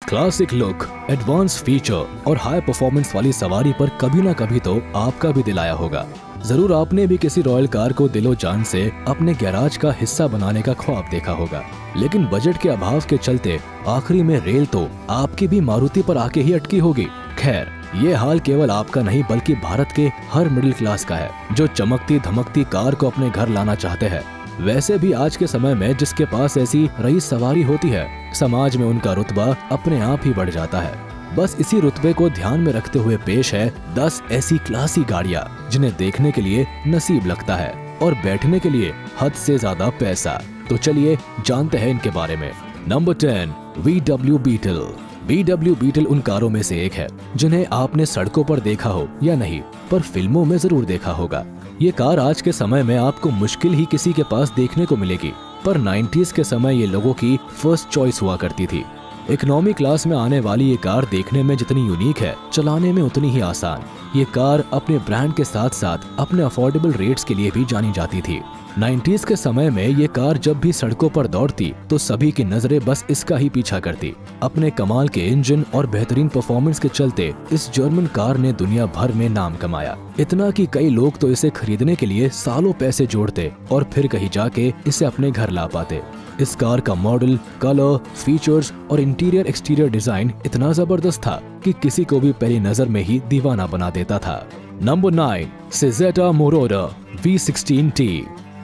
Classic look, advance feature और high performance वाली सवारी पर कभी ना कभी तो आपका भी दिल आया होगा। जरूर आपने भी किसी रॉयल कार को दिलो जान से अपने गैराज का हिस्सा बनाने का ख्वाब देखा होगा, लेकिन बजट के अभाव के चलते आखिरी में रेल तो आपकी भी मारुति पर आके ही अटकी होगी। खैर, ये हाल केवल आपका नहीं बल्कि भारत के हर मिडिल क्लास का है, जो चमकती धमकती कार को अपने घर लाना चाहते हैं। वैसे भी आज के समय में जिसके पास ऐसी रईस सवारी होती है, समाज में उनका रुतबा अपने आप ही बढ़ जाता है। बस इसी रुतबे को ध्यान में रखते हुए पेश है 10 ऐसी क्लासी गाड़ियां जिन्हें देखने के लिए नसीब लगता है और बैठने के लिए हद से ज्यादा पैसा। तो चलिए जानते हैं इनके बारे में। Number 10, VW Beetle. VW Beetle उन कारों में से एक है जिन्हें आपने सड़कों पर देखा हो या नहीं, पर फिल्मों में जरूर देखा होगा। ये कार आज के समय में आपको मुश्किल ही किसी के पास देखने को मिलेगी, पर 90s के समय ये लोगों की फर्स्ट चॉइस हुआ करती थी। इकोनॉमी क्लास में आने वाली ये कार देखने में जितनी यूनिक है, चलाने में उतनी ही आसान। ये कार अपने ब्रांड के साथ साथ अपने अफोर्डेबल रेट्स के लिए भी जानी जाती थी। 90s के समय में ये कार जब भी सड़कों पर दौड़ती तो सभी की नजरें बस इसका ही पीछा करती। अपने कमाल के इंजन और बेहतरीन परफॉर्मेंस के चलते इस जर्मन कार ने दुनिया भर में नाम कमाया। इतना कि कई लोग तो इसे खरीदने के लिए सालों पैसे जोड़ते और फिर कहीं जाके इसे अपने घर ला पाते। इस कार का मॉडल, कलर, फीचर्स और इंटीरियर एक्सटीरियर डिजाइन इतना जबरदस्त था कि किसी को भी पहली नजर में ही दीवाना बना देता था। Number 9, सिजेटा मोरोडर V16T।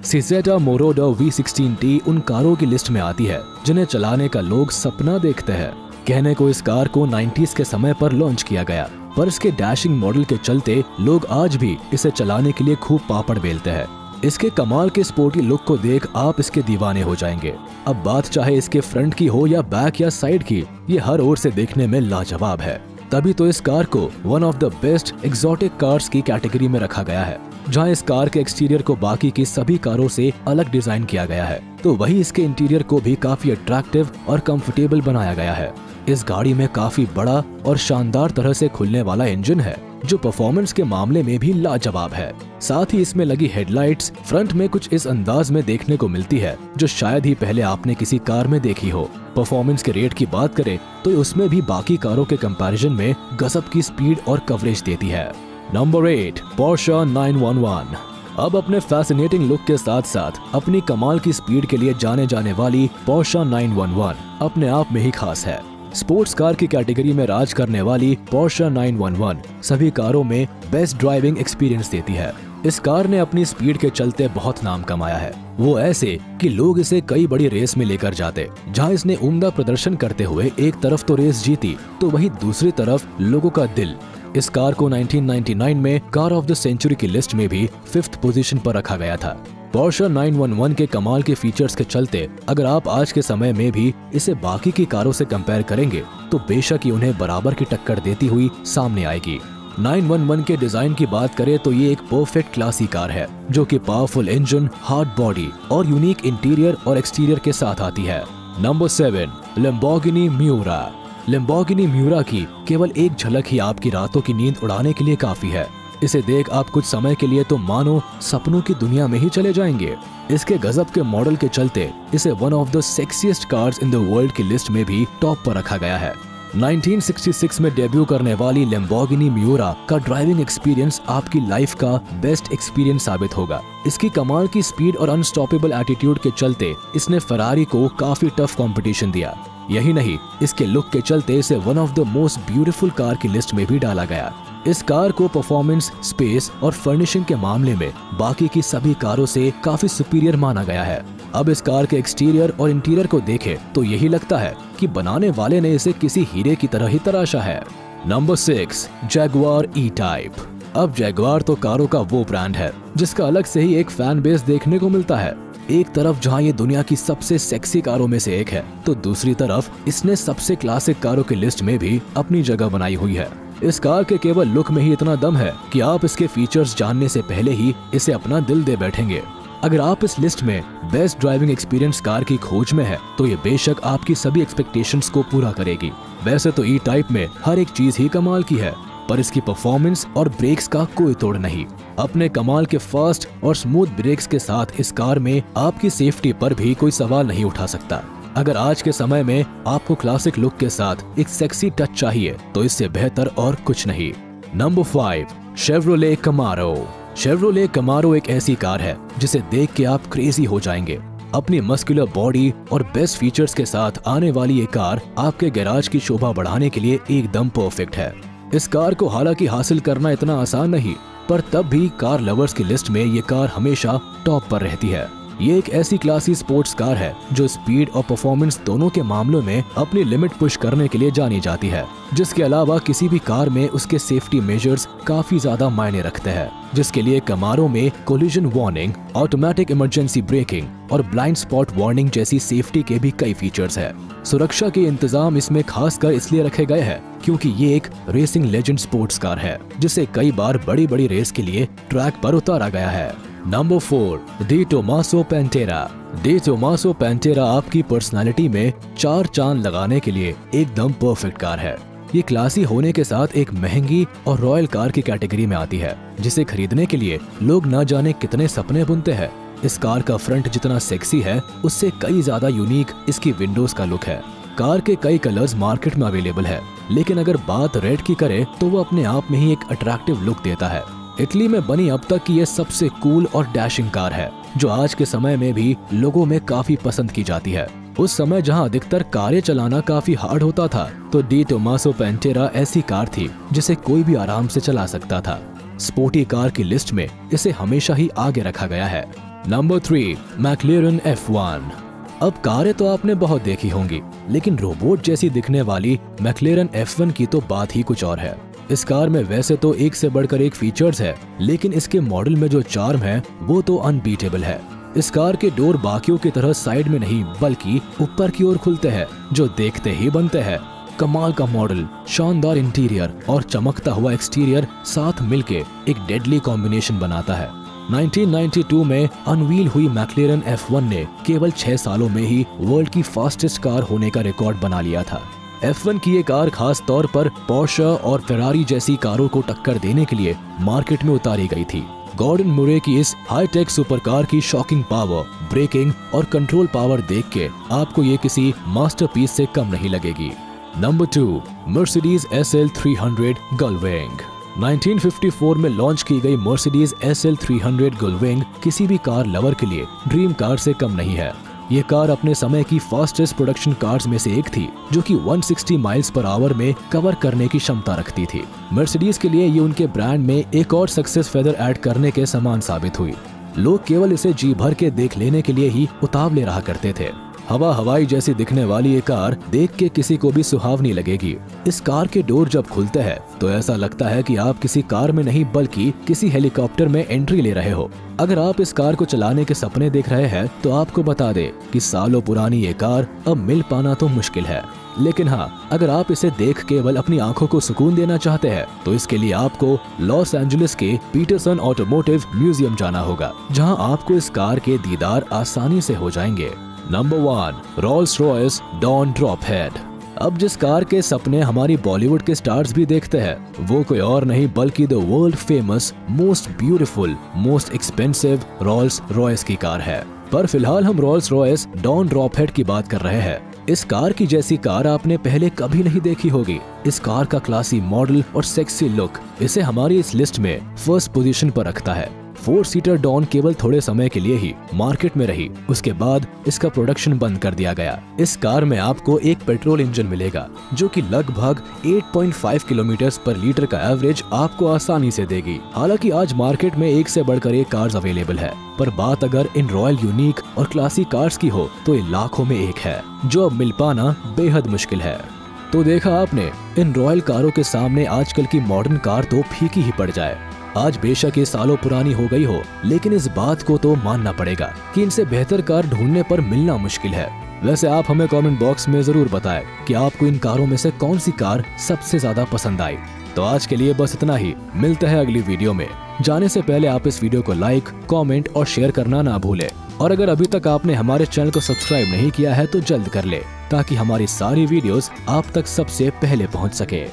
सिजेटा मोरोडर V16T उन कारों की लिस्ट में आती है जिन्हें चलाने का लोग सपना देखते हैं। कहने को इस कार को 90s के समय पर लॉन्च किया गया, पर इसके डैशिंग मॉडल के चलते लोग आज भी इसे चलाने के लिए खूब पापड़ बेलते हैं। इसके कमाल के स्पोर्टी लुक को देख आप इसके दीवाने हो जाएंगे। अब बात चाहे इसके फ्रंट की हो या बैक या साइड की, ये हर ओर से देखने में लाजवाब है। तभी तो इस कार को one of the best exotic cars की कैटेगरी में रखा गया है। जहां इस कार के एक्सटीरियर को बाकी की सभी कारों से अलग डिजाइन किया गया है, तो वही इसके इंटीरियर को भी काफी अट्रैक्टिव और कंफर्टेबल बनाया गया है। इस गाड़ी में काफी बड़ा और शानदार तरह से खुलने वाला इंजन है, जो परफॉर्मेंस के मामले में भी लाजवाब है। साथ ही इसमें लगी हेडलाइट्स फ्रंट में कुछ इस अंदाज में देखने को मिलती है जो शायद ही पहले आपने किसी कार में देखी हो। परफॉर्मेंस के रेट की बात करें तो उसमें भी बाकी कारों के कंपैरिजन में गजब की स्पीड और कवरेज देती है। Number 8, Porsche 911। अब अपने फैसिनेटिंग लुक के साथ साथ अपनी कमाल की स्पीड के लिए जाने जाने वाली पोर्शे 911 अपने आप में ही खास है। स्पोर्ट्स कार की कैटेगरी में राज करने वाली पोर्शे 911 सभी कारों में बेस्ट ड्राइविंग एक्सपीरियंस देती है। इस कार ने अपनी स्पीड के चलते बहुत नाम कमाया है, वो ऐसे कि लोग इसे कई बड़ी रेस में लेकर जाते। जहां इसने उम्दा प्रदर्शन करते हुए एक तरफ तो रेस जीती, तो वहीं दूसरी तरफ लोगों का दिल। इस कार को 1999 में कार ऑफ द सेंचुरी की लिस्ट में भी 5th पोजीशन पर रखा गया था। पोर्शे 911 के कमाल के फीचर्स के चलते अगर आप आज के समय में भी इसे बाकी की कारों से कंपेयर करेंगे तो बेशक ही उन्हें बराबर की टक्कर देती हुई सामने आएगी। 911 के डिजाइन की बात करें तो ये एक परफेक्ट क्लासी कार है, जो कि पावरफुल इंजन, हार्ड बॉडी और यूनिक इंटीरियर और एक्सटीरियर के साथ आती है। Number 7, Lamborghini Miura. Lamborghini Miura की केवल एक झलक ही आपकी रातों की नींद उड़ाने के लिए काफी है। इसे देख आप कुछ समय के लिए तो मानो सपनों की दुनिया में ही चले जाएंगे। इसके गजब के मॉडल के चलते इसे one of the sexiest cars in the world की लिस्ट में भी टॉप पर रखा गया है। 1966 में डेब्यू करने वाली लैम्बोर्गिनी मियूरा का ड्राइविंग एक्सपीरियंस आपकी लाइफ का बेस्ट एक्सपीरियंस साबित होगा। इसकी कमाल की स्पीड और अनस्टॉपेबल एटीट्यूड के चलते इसने फरारी को काफी टफ कंपटीशन दिया। यही नहीं, इसके लुक के चलते इसे one of the most beautiful car की लिस्ट में भी डाला गया। इस कार को परफॉर्मेंस, स्पेस और फर्निशिंग के मामले में बाकी की सभी कारों से काफी सुपीरियर माना गया है। अब इस कार के एक्सटीरियर और इंटीरियर को देखें तो यही लगता है कि बनाने वाले ने इसे किसी हीरे की तरह ही तराशा है। Number 6, Jaguar E type. अब जैगुआर तो कारों का वो ब्रांड है जिसका अलग से ही एक फैन बेस देखने को मिलता है। एक तरफ जहां ये दुनिया की सबसे सेक्सी कारों में से एक है, तो दूसरी तरफ इसने सबसे क्लासिक कारों की लिस्ट में भी अपनी जगह बनाई हुई है। इस कार के केवल लुक में ही इतना दम है कि आप इसके फीचर्स जानने से पहले ही इसे अपना दिल दे बैठेंगे। अगर आप इस लिस्ट में बेस्ट ड्राइविंग एक्सपीरियंस कार की खोज में है तो ये बेशक आपकी सभी एक्सपेक्टेशंस को पूरा करेगी। वैसे तो ई-टाइप में हर एक चीज ही कमाल की है, पर इसकी परफॉर्मेंस और ब्रेक्स का कोई तोड़ नहीं। अपने कमाल के फास्ट और स्मूथ ब्रेक्स के साथ इस कार में आपकी सेफ्टी पर भी कोई सवाल नहीं उठा सकता। अगर आज के समय में आपको क्लासिक लुक के साथ एक सेक्सी टच चाहिए तो इससे बेहतर और कुछ नहीं। Number 5, Chevrolet Camaro. Chevrolet Camaro एक ऐसी कार है जिसे देख के आप क्रेजी हो जाएंगे। अपनी मस्कुलर बॉडी और बेस्ट फीचर्स के साथ आने वाली ये कार आपके गैराज की शोभा बढ़ाने के लिए एकदम परफेक्ट है। इस कार को हालांकि हासिल करना इतना आसान नहीं, पर तब भी कार लवर्स की लिस्ट में ये कार हमेशा टॉप पर रहती है। ये एक ऐसी क्लासी स्पोर्ट्स कार है जो स्पीड और परफॉर्मेंस दोनों के मामलों में अपनी लिमिट पुश करने के लिए जानी जाती है, जिसके अलावा किसी भी कार में उसके सेफ्टी मेजर्स काफी ज्यादा मायने रखते हैं, जिसके लिए कैमारो में collision warning, automatic emergency breaking और ब्लाइंड स्पॉट वार्निंग जैसी सेफ्टी के भी कई फीचर्स है। सुरक्षा के इंतजाम इसमें खासकर इसलिए रखे गए हैं क्योंकि ये एक रेसिंग लेजेंड स्पोर्ट्स कार है जिसे कई बार बड़ी बड़ी रेस के लिए ट्रैक पर उतारा गया है। Number 4, De Tomaso Pantera. De Tomaso Pantera आपकी पर्सनालिटी में 4 चांद लगाने के लिए एकदम परफेक्ट कार है। ये क्लासी होने के साथ एक महंगी और रॉयल कार की कैटेगरी में आती है, जिसे खरीदने के लिए लोग न जाने कितने सपने बुनते हैं। इस कार का फ्रंट जितना सेक्सी है, उससे कई ज्यादा यूनिक इसकी विंडोज का लुक है। कार के कई कलर्स मार्केट में अवेलेबल है, लेकिन अगर बात रेड की करे तो वो अपने आप में ही एक अट्रैक्टिव लुक देता है। इटली में बनी अब तक की ये सबसे कूल और डैशिंग कार है, जो आज के समय में भी लोगों में काफी पसंद की जाती है। उस समय जहां अधिकतर कारें चलाना काफी हार्ड होता था, तो डी टोमासो पैंटेरा ऐसी कार थी जिसे कोई भी आराम से चला सकता था। स्पोर्टी कार की लिस्ट में इसे हमेशा ही आगे रखा गया है। Number 3, मैक्लेरन F1। अब कारें तो आपने बहुत देखी होंगी, लेकिन रोबोट जैसी दिखने वाली मैक्लेरन F1 की तो बात ही कुछ और है। इस कार में वैसे तो एक से बढ़कर एक फीचर्स है, लेकिन इसके मॉडल में जो चार्म है वो तो अनबीटेबल है। इस कार के डोर बाकियों की तरह साइड में नहीं बल्कि ऊपर की ओर खुलते हैं, जो देखते ही बनते हैं। कमाल का मॉडल, शानदार इंटीरियर और चमकता हुआ एक्सटीरियर साथ मिलके एक डेडली कॉम्बिनेशन बनाता है। 1992 में अनवील हुई मैक्लेरन F1 ने केवल 6 सालों में ही वर्ल्ड की फास्टेस्ट कार होने का रिकॉर्ड बना लिया था। F1 की ये कार खास तौर पर पोर्शे और फेरारी जैसी कारों को टक्कर देने के लिए मार्केट में उतारी गई थी। गॉर्डन मुरे की इस हाईटेक सुपरकार की शॉकिंग पावर, ब्रेकिंग और कंट्रोल पावर देख के आपको ये किसी मास्टरपीस से कम नहीं लगेगी। Number 2, Mercedes SL 300 गुलविंग। 1954 में लॉन्च की गई मर्सिडीज SL 300 गुलविंग किसी भी कार लवर के लिए ड्रीम कार से कम नहीं है। ये कार अपने समय की फास्टेस्ट प्रोडक्शन कार्स में से एक थी, जो कि 160 माइल्स पर आवर में कवर करने की क्षमता रखती थी। मर्सिडीज के लिए ये उनके ब्रांड में एक और सक्सेस फेदर ऐड करने के समान साबित हुई। लोग केवल इसे जी भर के देख लेने के लिए ही उतावले रहा करते थे। हवाई जैसी दिखने वाली ये कार देख के किसी को भी सुहावनी लगेगी। इस कार के डोर जब खुलते हैं तो ऐसा लगता है कि आप किसी कार में नहीं बल्कि किसी हेलीकॉप्टर में एंट्री ले रहे हो। अगर आप इस कार को चलाने के सपने देख रहे हैं तो आपको बता दे कि सालों पुरानी ये कार अब मिल पाना तो मुश्किल है, लेकिन हाँ, अगर आप इसे देख केवल अपनी आंखों को सुकून देना चाहते हैं तो इसके लिए आपको लॉस एंजलिस के पीटरसन ऑटोमोटिव म्यूजियम जाना होगा, जहां आपको इस कार के दीदार आसानी से हो जाएंगे। Number 1, Rolls Royce Dawn drophead. अब जिस कार के सपने हमारी बॉलीवुड के स्टार्स भी देखते हैं वो कोई और नहीं बल्कि the world famous, most beautiful, most expensive Rolls Royce की कार है। पर फिलहाल हम रोल्स रॉयस डॉन ड्रॉपहेड की बात कर रहे हैं। इस कार की जैसी कार आपने पहले कभी नहीं देखी होगी। इस कार का क्लासी मॉडल और सेक्सी लुक इसे हमारी इस लिस्ट में फर्स्ट पोजीशन पर रखता है। 4 सीटर डॉन केवल थोड़े समय के लिए ही मार्केट में रही, उसके बाद इसका प्रोडक्शन बंद कर दिया गया। इस कार में आपको एक पेट्रोल इंजन मिलेगा जो कि लगभग 8.5 किलोमीटर पर लीटर का एवरेज आपको आसानी से देगी। हालांकि आज मार्केट में एक से बढ़कर एक कार्स अवेलेबल है, पर बात अगर इन रॉयल, यूनिक और क्लासी कार्स की हो तो ये लाखों में एक है, जो अब मिल पाना बेहद मुश्किल है। तो देखा आपने, इन रॉयल कारों के सामने आजकल की मॉडर्न कार तो फीकी ही पड़ जाए। आज बेशक ये सालों पुरानी हो गई हो, लेकिन इस बात को तो मानना पड़ेगा कि इनसे बेहतर कार ढूंढने पर मिलना मुश्किल है। वैसे आप हमें कमेंट बॉक्स में जरूर बताएं कि आपको इन कारों में से कौन सी कार सबसे ज्यादा पसंद आई। तो आज के लिए बस इतना ही, मिलते हैं अगली वीडियो में। जाने से पहले आप इस वीडियो को लाइक, कमेंट और शेयर करना ना भूलें। और अगर अभी तक आपने हमारे चैनल को सब्सक्राइब नहीं किया है तो जल्द कर ले, ताकि हमारी सारी वीडियोस आप तक सबसे पहले पहुंच सके।